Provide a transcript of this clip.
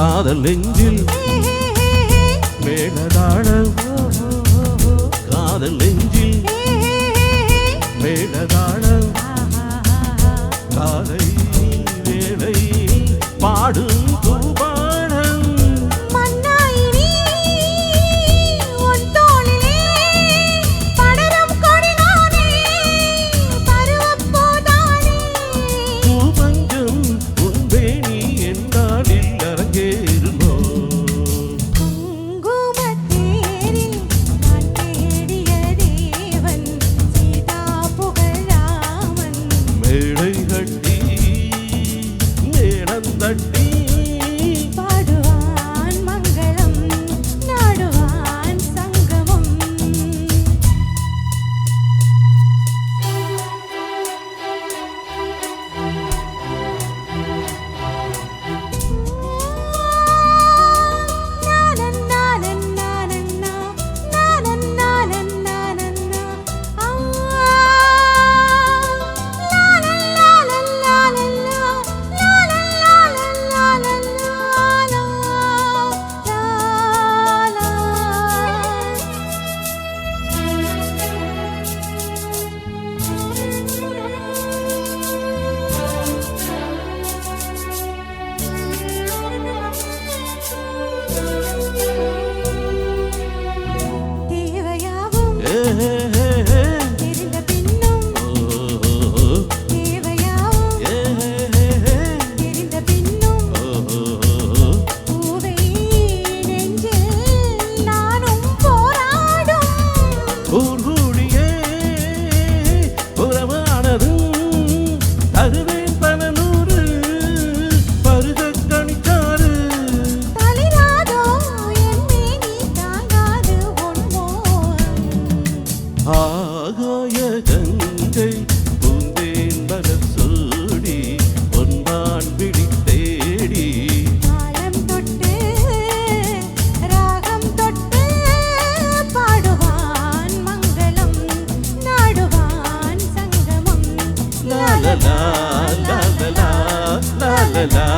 காதல் நெஞ்சில் மேளதாளம் காதல் நெஞ்சில் மேளதாளம் காலை வேளை பாடும் தூபாடம் மன்னாயினி உன் தோளிலே படரும் கொடினானே பருவப்போதானே பூபஞ்சம் உன் வேணி என்னாலில் அரங்கேறுமோ குங்குமத்தேரில் நான் தேடிய தேவன் சீதா புகழாமன் மேடை கட்டி மேளம் தட்டி பாடுவான் மங்களம் நாடுவான் சங்கமம் தேவையாவும் தெரிந்த பின்னும் தேவையாவும் தெரிந்த பின்னும் பூவை நெஞ்சில் நானும் போராடும் ஊர்கூடியே புறமானதும் தருவேன் பல நூறு பருகக் கணிக்காறு தளிராதோ என் மேனி தாங்காது உன்மோகம் ஆகாய கங்கை பூந்தேன் மலர் சூடி பொன்பான் பிடி தேடி தாளம் தொட்டு ராகம் தொட்டு பாடுவான் மங்களம் நாடுவான் சங்கமம் லா லா லா லா லா லா லா லா